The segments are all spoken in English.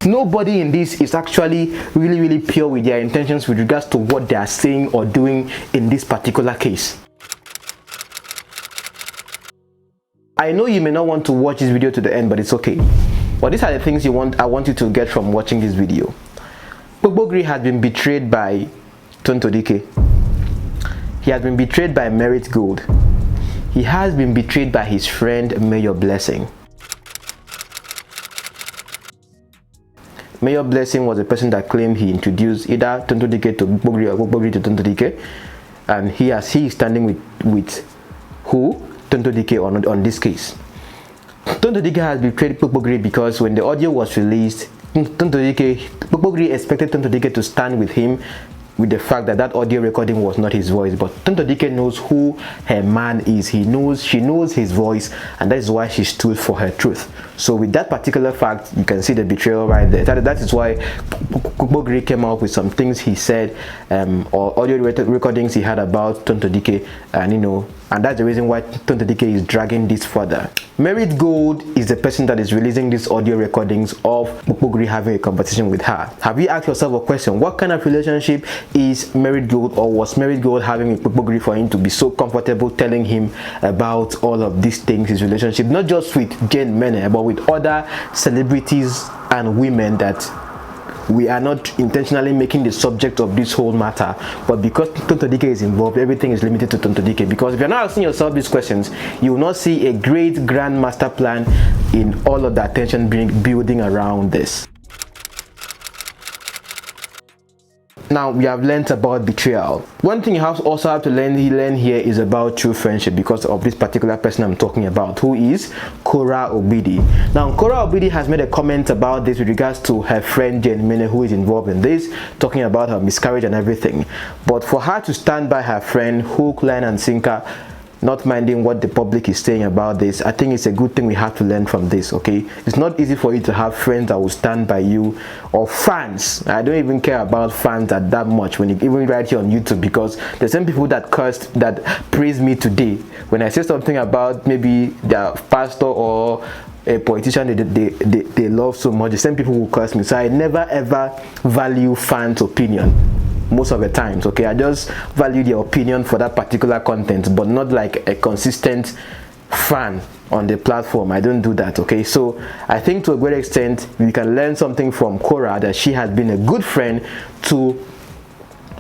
Nobody in this is actually really pure with their intentions with regards to what they are saying or doing in this particular case. I know you may not want to watch this video to the end, but it's okay. But these are the things I want you to get from watching this video. Kpokpogri has been betrayed by Tonto Dikeh. He has been betrayed by Merit Gold. He has been betrayed by his friend Mayor Blessing. Mayor Blessing was a person that claimed he introduced either Tonto Dikeh to Kpokpogri or Kpokpogri to Tonto Dikeh, and he is standing with who? Tonto Dikeh on this case. Tonto Dikeh has betrayed Kpokpogri because when the audio was released, Kpokpogri expected Tonto Dikeh to stand with him with the fact that that audio recording was not his voice, but Tonto Dikeh knows who her man is. She knows his voice, and that is why she stood for her truth. So with that particular fact, you can see the betrayal right there. That is why Kpokpogri came up with some things he said, or audio recordings he had about Tonto Dikeh, and that's the reason why Tonto Dikeh is dragging this further. Merit Gold is the person that is releasing these audio recordings of Kpokpogri having a conversation with her. Have you asked yourself a question? What kind of relationship is Merit Gold, or was Merit Gold having with Kpokpogri for him to be so comfortable telling him about all of these things, his relationship, not just with JaneMena, but with other celebrities and women that we are not intentionally making the subject of this whole matter, but because Tonto Dikeh is involved, everything is limited to Tonto Dikeh. Because if you're not asking yourself these questions, you will not see a great grand master plan in all of the attention building around this. Now we have learned about betrayal. One thing you also have to learn here is about true friendship, because of this particular person I'm talking about, who is Korra Obidi. Now Korra Obidi has made a comment about this with regards to her friend JaneMena, who is involved in this, talking about her miscarriage and everything. But for her to stand by her friend hook, line and sinker, not minding what the public is saying about this, I think it's a good thing we have to learn from this. Okay, it's not easy for you to have friends that will stand by you, or fans. I don't even care about fans that much when you even right here on YouTube, because there's some people that praise me today when I say something about maybe their pastor or a politician they love so much. The same people will curse me. So I never ever value fans' opinion most of the times. Okay, I just value their opinion for that particular content, but not like a consistent fan on the platform. I don't do that. Okay, so I think to a great extent we can learn something from Korra, that she has been a good friend to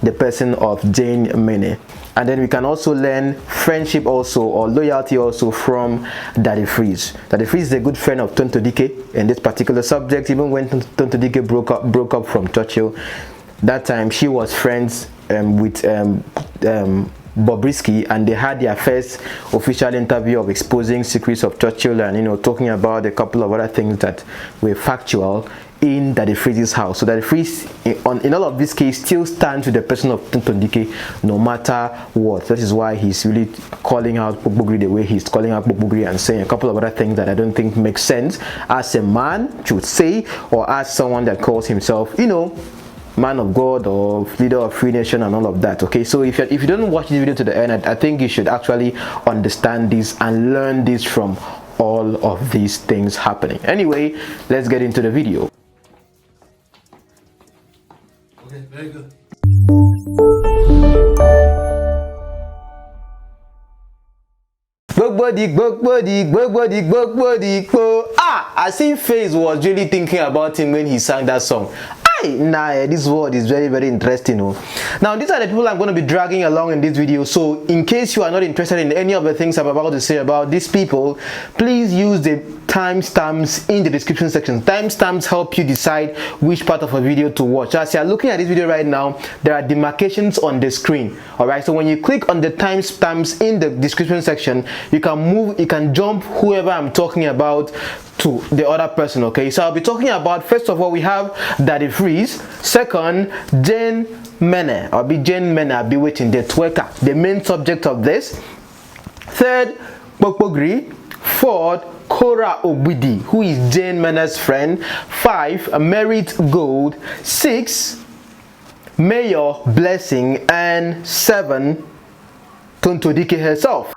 the person of JaneMena. And then we can also learn friendship also, or loyalty also, from Daddy Freeze. Daddy Freeze is a good friend of Tonto Dikeh in this particular subject. Even when Tonto Dikeh broke up from Churchill, that time she was friends with Bobrisky, and they had their first official interview of exposing secrets of Churchill, and talking about a couple of other things that were factual in Daddy Freeze's house. So Daddy Freeze in all of this case still stands with the person of Tonto Dikeh no matter what. That is why he's really calling out Kpokpogri the way he's calling out Kpokpogri, and saying a couple of other things that I don't think make sense as a man should say, or as someone that calls himself man of God or leader of Free Nation and all of that. Okay, so if you don't watch this video to the end, I think you should actually understand this and learn this from all of these things happening. Anyway, let's get into the video. Okay, very good. I see Face was really thinking about him when he sang that song. Nah, this word is very interesting. Now these are the people I'm going to be dragging along in this video, so in case you are not interested in any of the things I'm about to say about these people, please use the timestamps in the description section. Timestamps help you decide which part of a video to watch. As you are looking at this video right now, there are demarcations on the screen. Alright, so when you click on the timestamps in the description section, you can jump whoever I'm talking about to the other person. Okay, so I'll be talking about, first of all, we have Daddy Freeze. Second, JaneMena. I'll be JaneMena. I'll be waiting the twerker, the main subject of this. Third, Kpokpogri. Fourth, Korra Obidi, who is JaneMena's friend. 5, Merit Gold. 6, Mayor Blessing. And 7, Tonto Dikeh herself.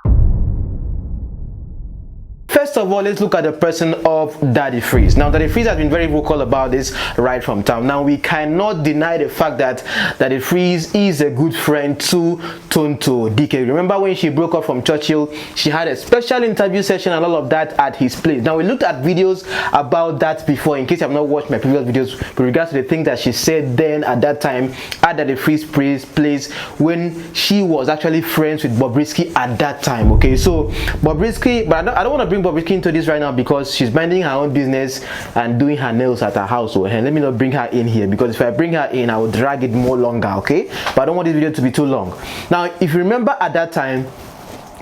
first of all, let's look at the person of Daddy Freeze. Now, Daddy Freeze has been very vocal about this right from time. Now, we cannot deny the fact that Daddy Freeze is a good friend to Tonto Dikeh. Remember when she broke up from Churchill, she had a special interview session and all of that at his place. Now, we looked at videos about that before, in case you have not watched my previous videos with regards to the things that she said then at that time at Daddy Freeze place when she was actually friends with Bobrisky at that time. Okay, so Bobrisky, but I don't want to bring Bobrisky into this right now because she's minding her own business and doing her nails at her house. So let me not bring her in here, because if I bring her in, I will drag it more longer. Okay, but I don't want this video to be too long. Now, if you remember at that time,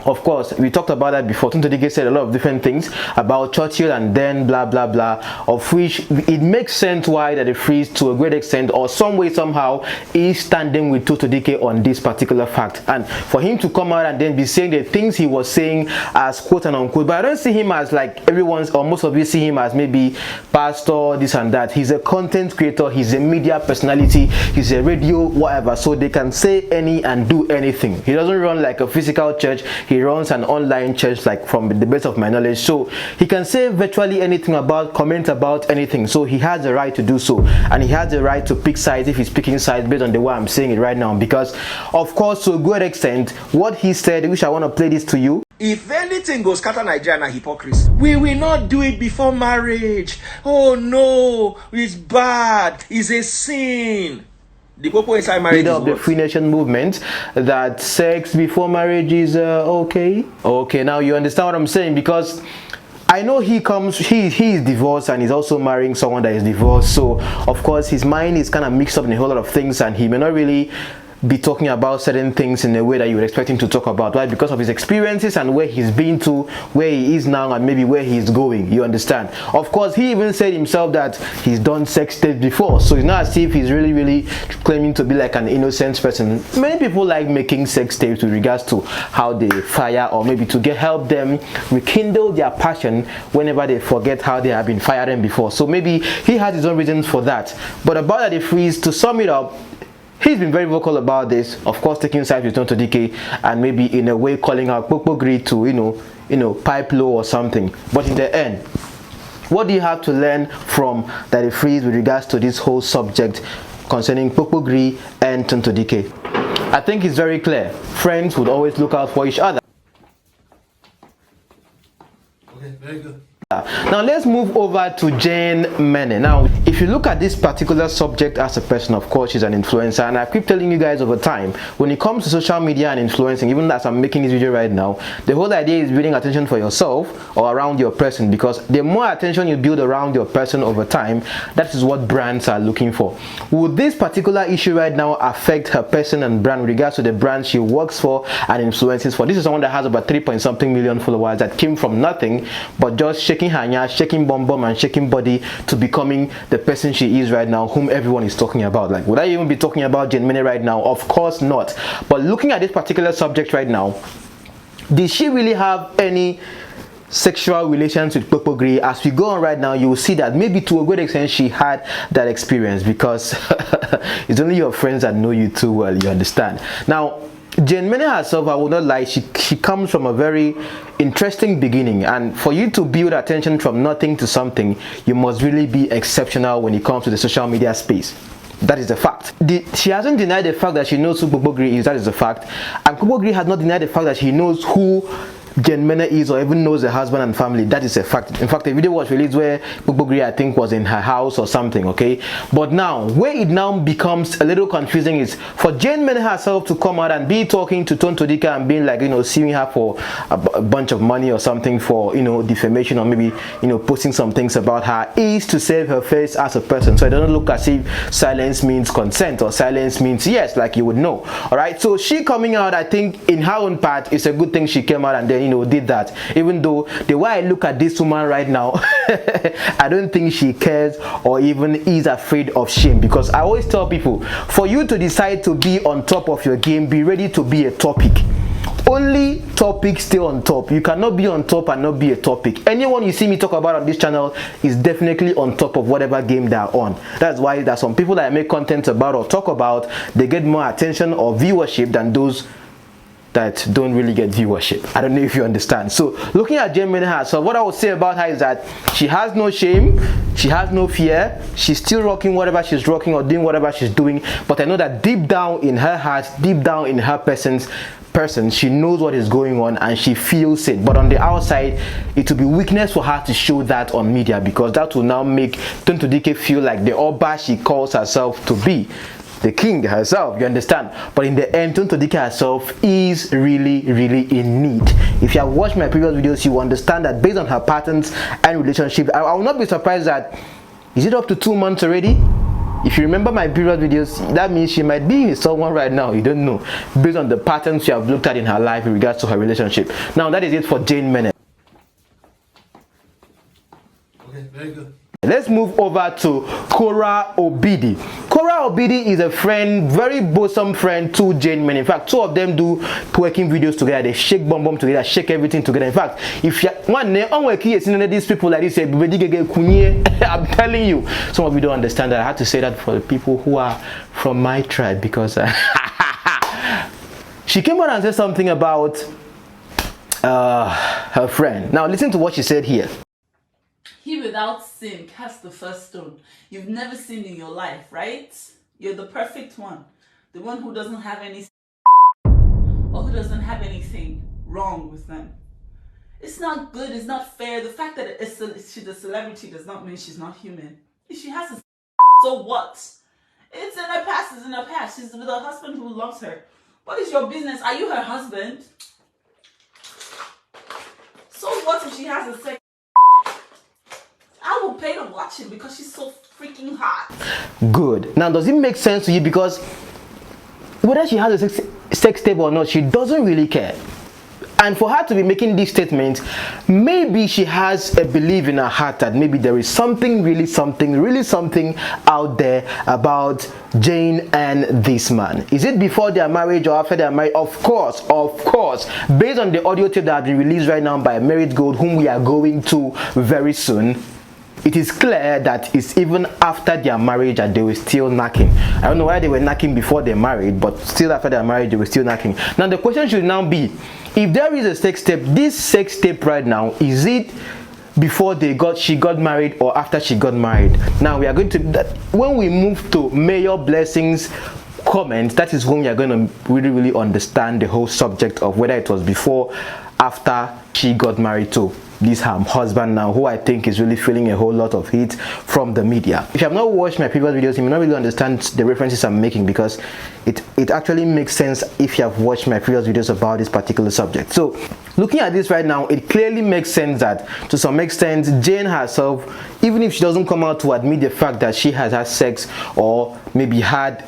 of course, we talked about that before. Tonto Dikeh said a lot of different things about Churchill and then blah blah blah, of which it makes sense why Daddy Freeze to a great extent or some way somehow is standing with Tonto Dikeh on this particular fact. And for him to come out and then be saying the things he was saying as quote and unquote, but I don't see him as like everyone's or most of you see him as maybe pastor, this and that. He's a content creator, he's a media personality, he's a radio whatever, so they can say any and do anything. He doesn't run like a physical church. He runs an online church, like from the best of my knowledge, so he can say virtually anything about, comment about anything, so he has the right to do so, and he has the right to pick sides if he's picking sides based on the way I'm saying it right now, because of course to a good extent what he said, which I want to play this to you. If anything goes scatter Nigeria and hypocrisy, we will not do it before marriage. Oh no, it's bad, it's a sin. The Kpokpogri inside marriage leader of the Free Nation movement, that sex before marriage is okay. Okay, now you understand what I'm saying, because I know he is divorced and he's also marrying someone that is divorced, so of course his mind is kind of mixed up in a whole lot of things and he may not really be talking about certain things in a way that you would expect him to talk about, right? Because of his experiences and where he's been to, where he is now, and maybe where he's going, you understand? Of course, he even said himself that he's done sex tapes before, so it's not as if he's really claiming to be like an innocent person. Many people like making sex tapes with regards to how they fire, or maybe to help them rekindle their passion whenever they forget how they have been firing before. So maybe he has his own reasons for that. But about Daddy Freeze, to sum it up, he's been very vocal about this, of course taking sides with Tonto Dikeh and maybe in a way calling out Kpokpogri to you know pipe low or something. But in the end, what do you have to learn from Daddy Freeze with regards to this whole subject concerning Kpokpogri and Tonto Dikeh? I think it's very clear. Friends would always look out for each other. Okay, very good. Now let's move over to JaneMena. Now, if you look at this particular subject as a person, of course she's an influencer, and I keep telling you guys over time, when it comes to social media and influencing, even as I'm making this video right now, the whole idea is building attention for yourself or around your person, because the more attention you build around your person over time, that is what brands are looking for. Would this particular issue right now affect her person and brand with regards to the brand she works for and influences for? This is someone that has about 3-point-something million followers that came from nothing but just shaking her nya, shaking bum and shaking body to becoming the person she is right now, whom everyone is talking about. Like, would I even be talking about JaneMena right now? Of course not. But looking at this particular subject right now, did she really have any sexual relations with Kpokpogri? As we go on right now, you will see that maybe to a great extent she had that experience, because it's only your friends that know you too well, you understand? Now, JaneMena herself, I will not lie, she comes from a very interesting beginning, and for you to build attention from nothing to something, you must really be exceptional when it comes to the social media space. That is a fact. She hasn't denied the fact that she knows who Kpokpogri is. That is a fact. And Kpokpogri has not denied the fact that he knows who JaneMena is, or even knows the husband and family. That is a fact. In fact, a video was released where Kpokpogri, I think, was in her house or something, okay? But now, where it now becomes a little confusing is for JaneMena herself to come out and be talking to Tonto Dikeh and being like, suing her for a bunch of money or something for, defamation, or maybe, posting some things about her, is to save her face as a person. So it doesn't look as if silence means consent or silence means yes, like you would know. All right, so she coming out, I think, in her own part, it's a good thing she came out and then did that, even though the way I look at this woman right now, I don't think she cares or even is afraid of shame, because I always tell people, for you to decide to be on top of your game, be ready to be a topic. Only topics stay on top. You cannot be on top and not be a topic. Anyone you see me talk about on this channel is definitely on top of whatever game they are on. That's why there's some people that I make content about or talk about, they get more attention or viewership than those that don't really get viewership. I don't know if you understand. So looking at JaneMena herself, what I would say about her is that she has no shame, she has no fear, she's still rocking whatever she's rocking or doing whatever she's doing. But I know that deep down in her heart, deep down in her person, she knows what is going on and she feels it. But on the outside, it will be weakness for her to show that on media, because that will now make Tonto Dikeh feel like the Oba she calls herself to be, the king herself, you understand? But in the end, Tonto Dikeh herself is really in need. If you have watched my previous videos, you understand that based on her patterns and relationships, I will not be surprised that, is it up to 2 months already? If you remember my previous videos, that means she might be with someone right now, you don't know, based on the patterns you have looked at in her life in regards to her relationship. Now that is it for JaneMena. Okay, very good. Let's move over to Korra Obidi. Korra Obidi is a friend, very bosom friend to JaneMena. In fact, two of them do twerking videos together. They shake bum together, shake everything together. In fact, if you one these people like this, I'm telling you, some of you don't understand that. I had to say that for the people who are from my tribe, because she came out and said something about her friend. Now listen to what she said here. He without sin cast the first stone. You've never sinned in your life, right? You're the perfect one. The one who doesn't have any or who doesn't have anything wrong with them. It's not good, it's not fair. The fact that she's a celebrity does not mean she's not human. If she has a so what? It's in her past, it's in her past. She's with a husband who loves her. What is your business? Are you her husband? So what if she has a sex? I will pay to watch it because she's so freaking hot. Good. Now, does it make sense to you? Because whether she has a sex tape or not, she doesn't really care. And for her to be making these statements, maybe she has a belief in her heart that maybe there is something, really something out there about Jane and this man. Is it before their marriage or after their marriage? Of course. Based on the audio tape that has been released right now by Married Gold, whom we are going to very soon, it is clear that it's even after their marriage that they were still knacking. I don't know why they were knacking before they married, but still after their marriage they were still knacking. Now the question should now be, if there is a sex tape, this sex tape right now, is it before she got married or after she got married? Now we are going to, when we move to Mayor Blessing's comments, that is when we are going to really understand the whole subject of whether it was before, after she got married to this husband now, who I think is really feeling a whole lot of heat from the media. If you have not watched my previous videos, you may not really understand the references I'm making, because it actually makes sense if you have watched my previous videos about this particular subject. So looking at this right now, it clearly makes sense that to some extent Jane herself, even if she doesn't come out to admit the fact that she has had sex or maybe had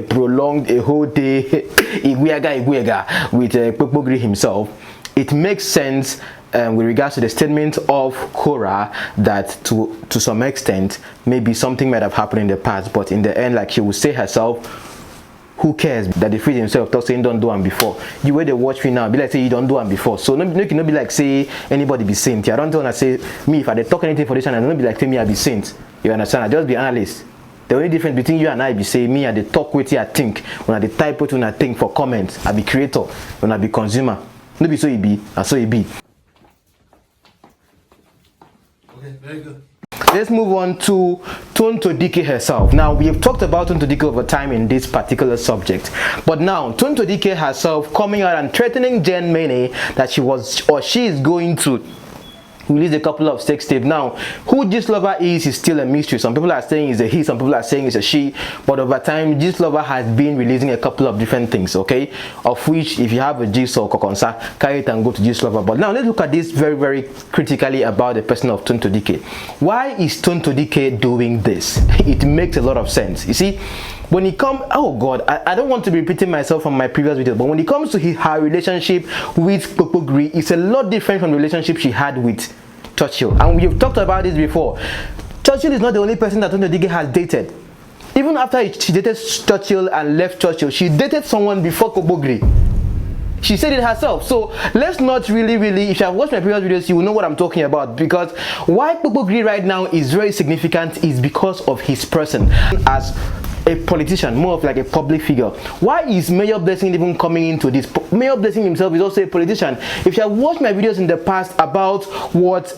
prolonged a whole day 𝐂𝐞𝐥𝐞𝐤 with Kpokpogri himself, it makes sense with regards to the statement of Korra that to some extent maybe something might have happened in the past, but in the end, like she will say herself, who cares that they free himself talk saying don't do them before. You where they watch me now be like say you don't do them before, so no can be like say anybody be saint. I don't want to say me if I talk anything for this channel, I don't be like say me I be saint, you understand? I just be analyst. The only difference between you and I be say me and the talk with you I think, when I the type what I think for comments, I be creator, when I be consumer. No be so it be, and so it be. Okay, very good. Let's move on to Tonto Dikeh herself. Now, we have talked about Tonto Dikeh over time in this particular subject, but now Tonto Dikeh herself coming out and threatening JaneMena that she is going to release a couple of sex tapes. Now, who Gistlover is still a mystery. Some people are saying it's a he, some people are saying it's a she, but over time Gistlover has been releasing a couple of different things, okay, of which if you have a gist or kokonsa, carry it and go to Gistlover. But now let's look at this very critically about the person of Tonto Dikeh. Why is Tonto Dikeh doing this? It makes a lot of sense. You see, when it comes, oh god, I don't want to be repeating myself from my previous video, but when it comes to her relationship with Kpokogri, it's a lot different from the relationship she had with Churchill. And we've talked about this before. Churchill is not the only person that Tonto Dikeh has dated. Even after she dated Churchill and left Churchill, she dated someone before Kpokogri. She said it herself. So let's not really, if you have watched my previous videos, you will know what I'm talking about. Because why Kpokogri right now is very significant is because of his person. As a politician, more of like a public figure. Why is Mayor Blessing even coming into this? Mayor Blessing himself is also a politician. If you have watched my videos in the past about what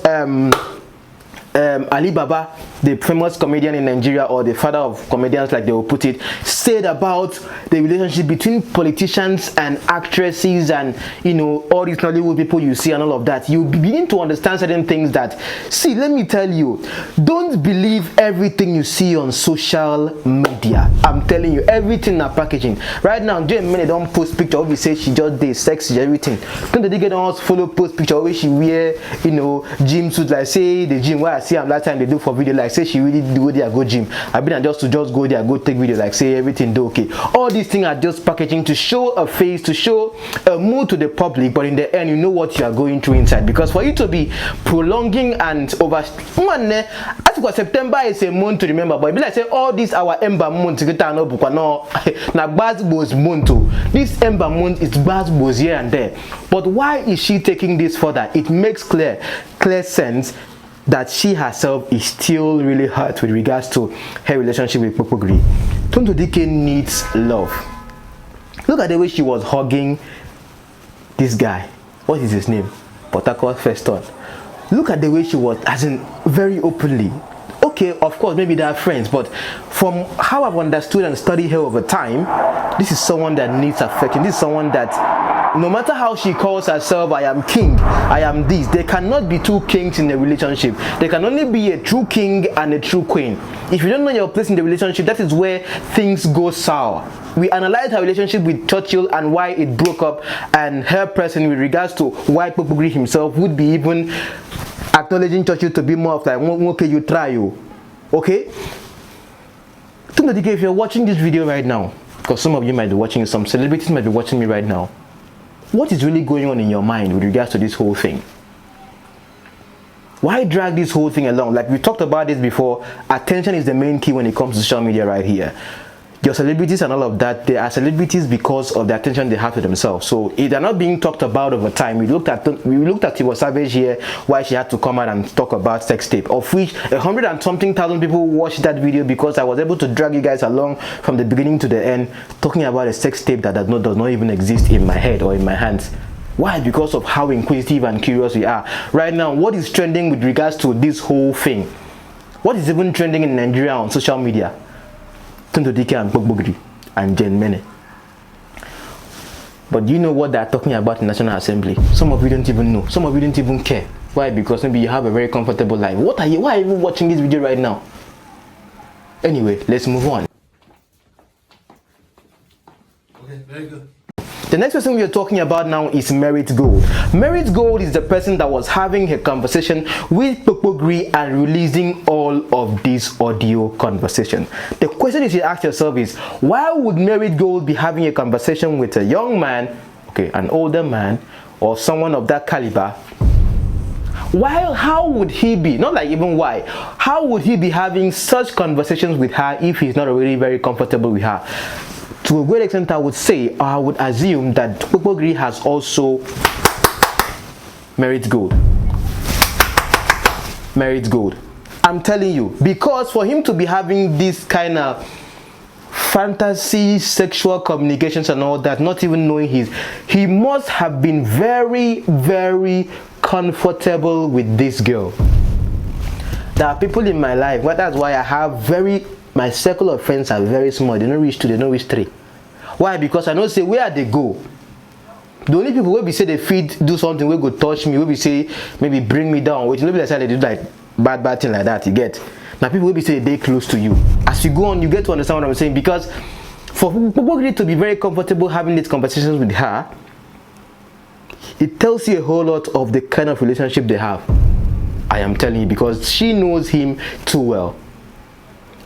Ali Baba, the famous comedian in Nigeria, or the father of comedians like they will put it, said about the relationship between politicians and actresses and, you know, all these Nollywood people you see and all of that, you begin to understand certain things that, see, let me tell you, don't believe everything you see on social media. I'm telling you, everything are packaging. Right now, JaneMena don't post picture where we say she just did sexy, everything. Tonto Dikeh don't follow post picture where she wear, you know, gym suit, like say the gym where I see them last time they do for video, like say she really go there go gym. I've been just go there go take video, like say everything do okay. All these things are just packaging to show a face, to show a mood to the public, but in the end you know what you are going through inside. Because for you to be prolonging and over, I think September is a month to remember, but be like say all this our ember month na Gbazgbos month. This ember month is Gbazgbos here and there. But why is she taking this further? It makes clear sense that she herself is still really hurt with regards to her relationship with Kpokpogri. Tonto Dikeh needs love. Look at the way she was hugging this guy. What is his name? Potako Feston. Look at the way she was, as in very openly. Okay, of course, maybe they are friends, but from how I've understood and studied her over time, this is someone that needs affection. This is someone that, no matter how she calls herself, I am king, I am this, there cannot be two kings in a relationship. There can only be a true king and a true queen. If you don't know your place in the relationship, that is where things go sour. We analyzed her relationship with Churchill and why it broke up, and her person with regards to why Kpokpogri himself would be even acknowledging Churchill to be more of like, okay, you try you. Okay? Tonto Dikeh, if you're watching this video right now, because some of you might be watching, some celebrities might be watching me right now, what is really going on in your mind with regards to this whole thing? Why drag this whole thing along? Like we talked about this before, attention is the main key when it comes to social media right here. Your celebrities and all of that, they are celebrities because of the attention they have to themselves. So if they're not being talked about over time, we looked at 𝐂𝐞𝐥𝐿 Savage here, why she had to come out and talk about sex tape, of which 100 and something thousand people watched that video because I was able to drag you guys along from the beginning to the end, talking about a sex tape that does not even exist in my head or in my hands. Why? Because of how inquisitive and curious we are. Right now, what is trending with regards to this whole thing? What is even trending in Nigeria on social media? Tonto Dikeh and Kpokpogri and JaneMena. But do you know what they're talking about in National Assembly? Some of you don't even know. Some of you don't even care. Why? Because maybe you have a very comfortable life. Why are you watching this video right now? Anyway, let's move on. Okay, very good. The next person we are talking about now is Merit Gold. Merit Gold is the person that was having a conversation with Kpokpogri and releasing all of this audio conversation. The question you should ask yourself is, why would Merit Gold be having a conversation with a young man, okay, an older man, or someone of that caliber? Why? How would he be, not like even why, how would he be having such conversations with her if he's not already very comfortable with her? To a great extent, I would say, or I would assume that Kpokpogri has also Merit Gold. Merit Gold. I'm telling you, because for him to be having this kind of fantasy, sexual communications and all that, not even knowing he must have been very, very comfortable with this girl. There are people in my life, well, that's why I have my circle of friends are very small. They don't reach 2, they don't reach 3. Why? Because I know say where they go. The only people will be say they feed, do something, will go touch me, will be say maybe bring me down, which nobody decide they do like bad thing like that. You get? Now people will be say they close to you. As you go on, you get to understand what I'm saying. Because for Kpokpogri to be very comfortable having these conversations with her, it tells you a whole lot of the kind of relationship they have. I am telling you, because she knows him too well.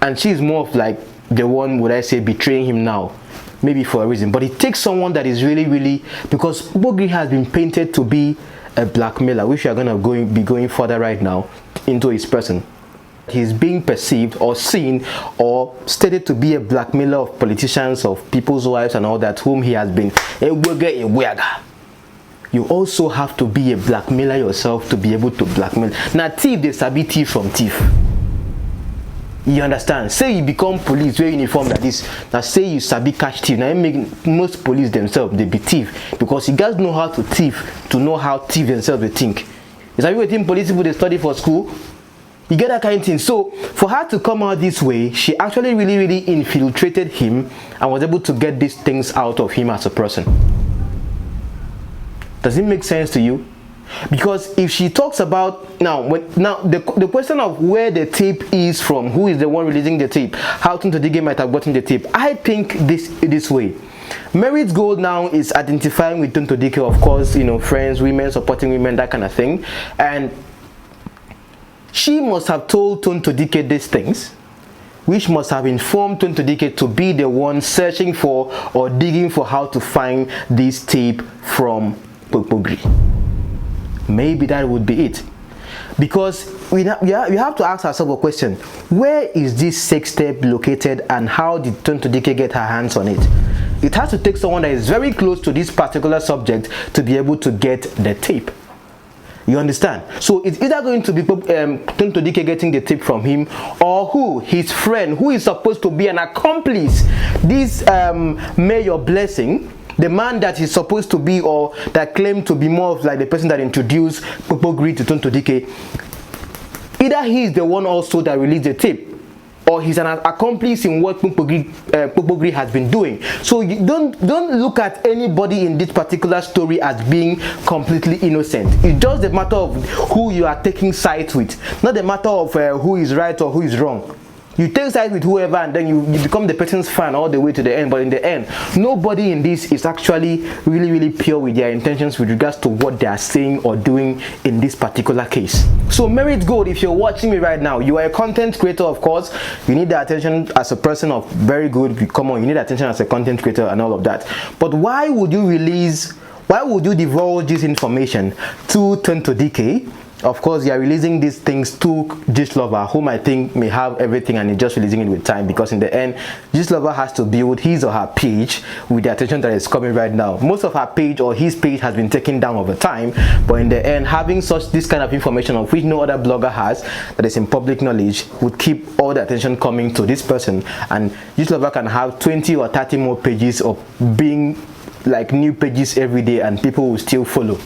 And she's more of like the one, would I say, betraying him now. Maybe for a reason. But it takes someone that is really, really, because Kpokpogri has been painted to be a blackmailer, which we are going to be going further right now into his person. He's being perceived or seen or stated to be a blackmailer of politicians, of people's wives and all that, whom he has been. You also have to be a blackmailer yourself to be able to blackmail. Now, thief, they sabi thief from thief. You understand? Say you become police, wear uniform like this. Now say you sabi catch thief. Now you make most police themselves they be thief because you guys know how to thief to know how thief themselves they think. Is that what think police people they study for school? You get that kind of thing. So for her to come out this way, she actually really infiltrated him and was able to get these things out of him as a person. Does it make sense to you? Because if she talks about the question of where the tape is from, who is the one releasing the tape, how Tonto Dikeh might have gotten the tape, I think this way. Merit's goal now is identifying with Tonto Dikeh, of course, you know, friends, women, supporting women, that kind of thing, and she must have told Tonto Dikeh these things, which must have informed Tonto Dikeh to be the one searching for or digging for how to find this tape from Kpokpogri. Maybe that would be it, because you have to ask ourselves a question: where is this sex tape located, and how did Tonto Dikeh get her hands on it? It has to take someone that is very close to this particular subject to be able to get the tape. You understand? So it's either going to be Tonto Dikeh getting the tape from him, or who? His friend, who is supposed to be an accomplice. This May Your Blessing, the man that is supposed to be, or that claimed to be more of like the person that introduced Kpokpogri to Tonto Dikeh, either he is the one also that released the tape, or he's an accomplice in what Kpokpogri has been doing. So you don't look at anybody in this particular story as being completely innocent. It's just the matter of who you are taking sides with, not the matter of who is right or who is wrong. You take sides with whoever, and then you become the person's fan all the way to the end. But in the end, nobody in this is actually really pure with their intentions with regards to what they are saying or doing in this particular case. So Merit Gold, if you're watching me right now, you are a content creator, of course. You need the attention as a person of very good. Come on, you need attention as a content creator and all of that. But why would you divulge this information to Tonto Dikeh? Of course, you are releasing these things to JaneMena, whom I think may have everything and is just releasing it with time, because in the end, JaneMena has to build his or her page with the attention that is coming right now. Most of her page or his page has been taken down over time, but in the end, having this kind of information of which no other blogger has, that is in public knowledge, would keep all the attention coming to this person, and JaneMena can have 20 or 30 more pages of being like new pages every day, and people will still follow.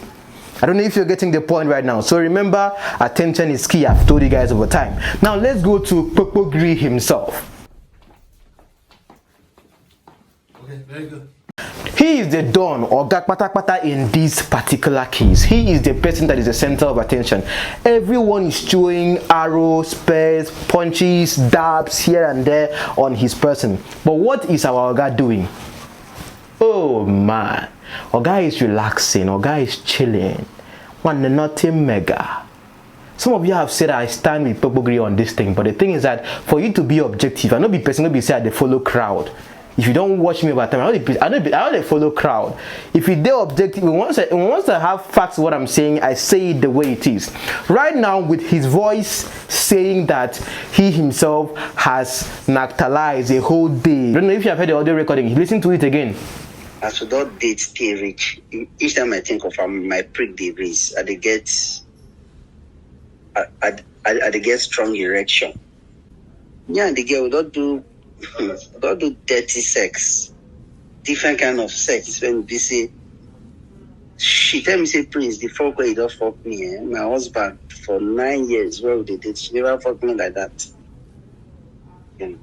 I don't know if you're getting the point right now. So remember, attention is key. I've told you guys over time. Now let's go to Kpokpogri himself. Okay, very good. He is the Don or Gakpata in this particular case. He is the person that is the center of attention. Everyone is throwing arrows, spears, punches, dabs here and there on his person. But what is our Oga doing? Oh man, Oga is relaxing, Oga is chilling. One nothing mega. Some of you have said I stand with Kpokpogri on this thing, but the thing is that for you to be objective, I not be person, not be say they follow crowd. If you don't watch me over time, I don't follow crowd. If you do objective, once I have facts of what I'm saying, I say it the way it is. Right now, with his voice saying that he himself has nactalized a whole day. I don't know if you have heard the audio recording. Listen to it again. I should not date stay rich. Each time I think of my prick degrees, I get strong erection. Yeah, the girl don't do dirty sex. Different kind of sex. When we say she tell me say Prince, the fuck where you don't fuck me. My husband for 9 years, where they did, she never fuck me like that. Yeah.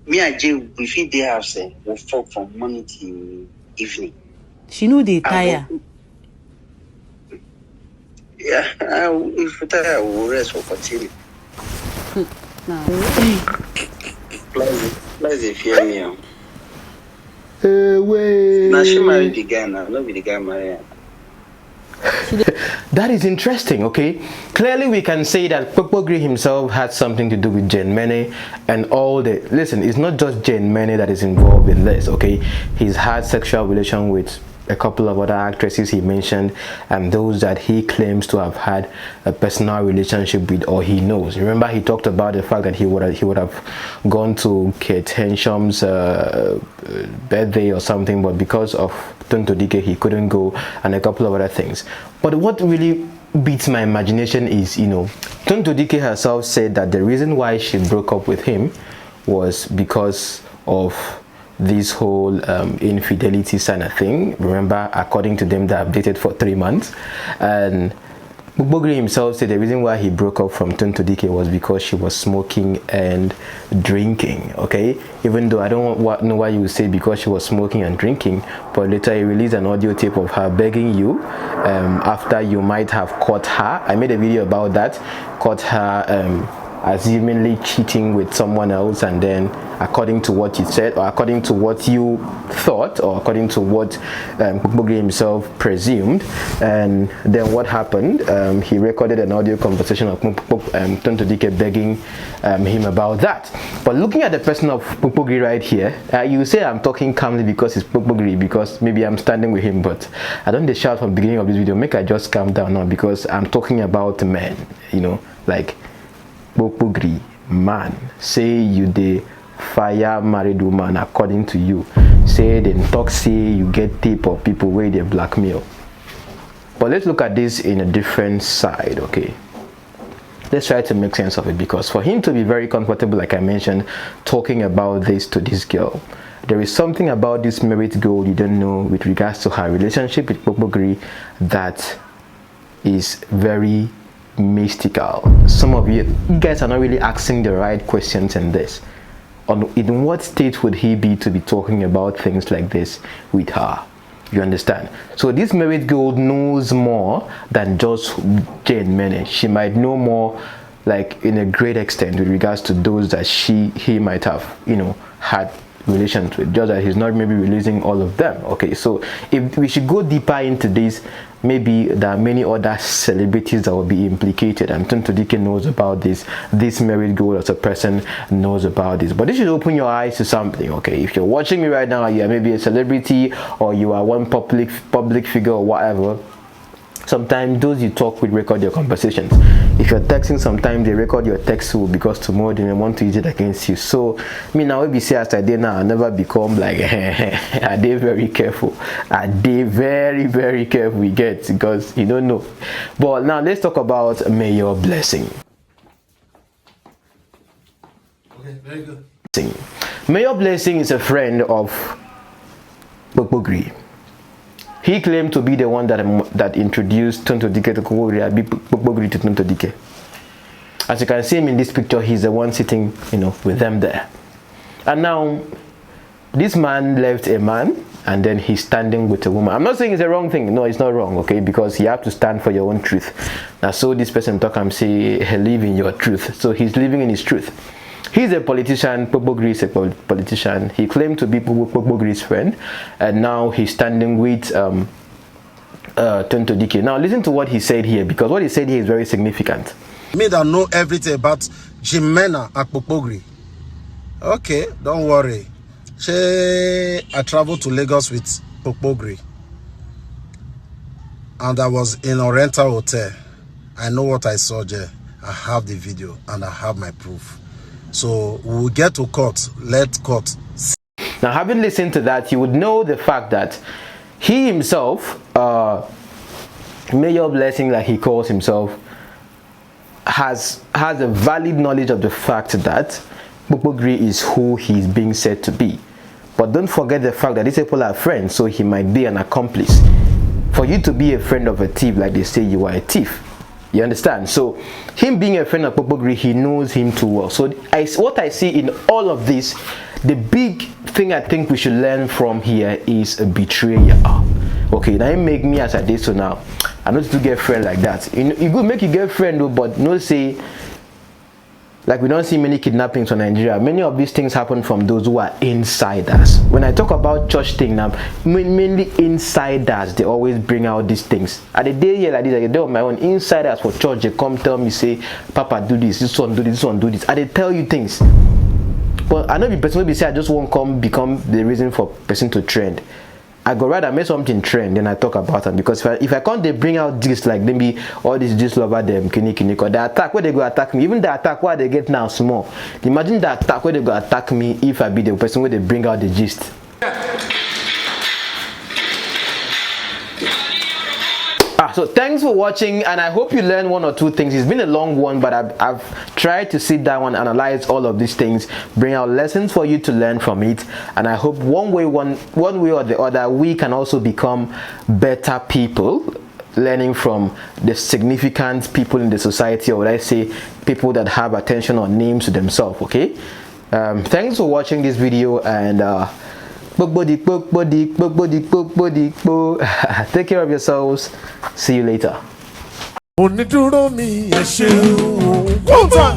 Me and Jay, we feed the house, we'll fuck from morning till evening. She know they tire. Yeah, if we tire, we'll rest for continue. Please, if you hear me. Now she married the guy now, not be the guy married. That is interesting, okay? Clearly we can say that Kpokpogri himself had something to do with JaneMena and all the... Listen, it's not just JaneMena that is involved in this, okay? He's had sexual relation with a couple of other actresses he mentioned, and those that he claims to have had a personal relationship with, or he knows. Remember, he talked about the fact that he would have gone to 𝐂𝐞𝐥𝐿𝐴𝐻𝐿𝐴𝐻𝐿𝐴𝐻𝐿𝐴 birthday or something, but because of Tonto Dikeh he couldn't go, and a couple of other things. But what really beats my imagination is, you know, Tonto Dikeh herself said that the reason why she broke up with him was because of this whole infidelity kind of thing. Remember, according to them, they have dated for 3 months, and Kpokpogri himself said the reason why he broke up from Tonto Dikeh was because she was smoking and drinking. Okay, even though I don't know why you would say because she was smoking and drinking, but later he released an audio tape of her begging you after you might have caught her. I made a video about that, caught her assumingly cheating with someone else, and then according to what he said, or according to what you thought, or according to what Kpokpogri himself presumed, and then what happened, he recorded an audio conversation of Tonto Dikeh begging him about that. But looking at the person of Kpokpogri right here, you say I'm talking calmly because it's Kpokpogri, because maybe I'm standing with him, but I don't shout from the beginning of this video, make I just calm down now, because I'm talking about men, you know, like Kpokpogri, man, say you the fire married woman according to you, say then talk say you get tape of people where they blackmail. But let's look at this in a different side. Okay, let's try to make sense of it, because for him to be very comfortable, like I mentioned, talking about this to this girl, there is something about this married girl you don't know with regards to her relationship with Kpokpogri that is very mystical. Some of you guys are not really asking the right questions in this. In what state would he be to be talking about things like this with her? You understand? So this married girl knows more than just JaneMena. She might know more, like in a great extent, with regards to those that he might have, you know, had relations with, just that he's not maybe releasing all of them. Okay, so if we should go deeper into this, maybe there are many other celebrities that will be implicated, and Tonto Dikeh knows about this married girl as a person knows about this. But this should open your eyes to something. Okay, if you're watching me right now, you are maybe a celebrity, or you are one public figure or whatever, sometimes those you talk with record your conversations. If you're texting, sometimes they record your text too, because tomorrow they may want to use it against you. So me now, if you say as I did now, I never become like are they very careful? Are they very, very careful? We get, because you don't know. But now let's talk about Mayor Blessing. Okay, very good. Mayor Blessing is a friend of Kpokpogri. He claimed to be the one that introduced Tonto Dikeh to Kpokpogri to Tonto Dikeh. As you can see him in this picture, he's the one sitting, you know, with them there. And now, this man left a man, and then he's standing with a woman. I'm not saying it's a wrong thing. No, it's not wrong, okay? Because you have to stand for your own truth. Now, so this person talk and say, live in your truth. So he's living in his truth. He's a politician. Kpokpogri is a politician. He claimed to be Kpokpogri's friend, and now he's standing with Tonto Dikeh. Now listen to what he said here, because what he said here is very significant. Me that know everything about JaneMena and Kpokpogri. Okay, don't worry. I traveled to Lagos with Kpokpogri, and I was in a rental hotel. I know what I saw there. I have the video and I have my proof. So we'll get to court. Let court. Now, having listened to that, you would know the fact that he himself, Mayor Blessing, like he calls himself, has a valid knowledge of the fact that Kpokpogri is who he's being said to be. But don't forget the fact that these people are friends, so he might be an accomplice. For you to be a friend of a thief, like they say, you are a thief. You understand? So him being a friend of Kpokpogri, he knows him too well. So what I see in all of this, the big thing I think we should learn from here is a betrayal. Okay, now it make me as I did so now. I know to get friend like that. You go make you get friend though, but no say, like we don't see many kidnappings in Nigeria. Many of these things happen from those who are insiders. When I talk about church thing now, mainly insiders, they always bring out these things. At the day here like this, I get on my own insiders for church, they come tell me, say, Papa do this one do this one do this. And they tell you things. But I know the person will be say I just won't become the reason for person to trend. I go rather make something trend, then I talk about it, because if I can't, they bring out this, like maybe all these just lover them 𝐂𝐞𝐥𝐞𝐿, the attack where they go attack me, even the attack where they get now small. Imagine the attack where they go attack me if I be the person where they bring out the gist. So thanks for watching, and I hope you learned one or two things. It's been a long one, but I've tried to sit down and analyze all of these things, bring out lessons for you to learn from it, and I hope one way or the other we can also become better people, learning from the significant people in the society, or let's say people that have attention or names to themselves. Okay, thanks for watching this video, and take care of yourselves. See you later. Onídúró mi, ẹ ṣeun púpọ̀.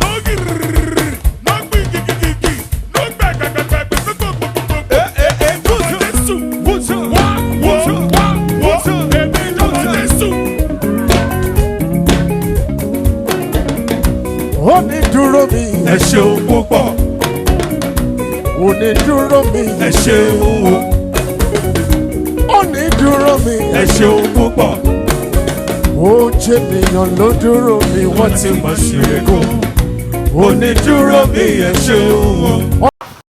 Onídúró mi, ẹ ṣeun o. Onídúró mi, ẹ ṣeun púpọ̀. Ó jẹ́ ènìyàn ló dúró mi, wọ́n ti mọ̀ ṣe é kó. Onídúró mi, ẹ ṣeun o.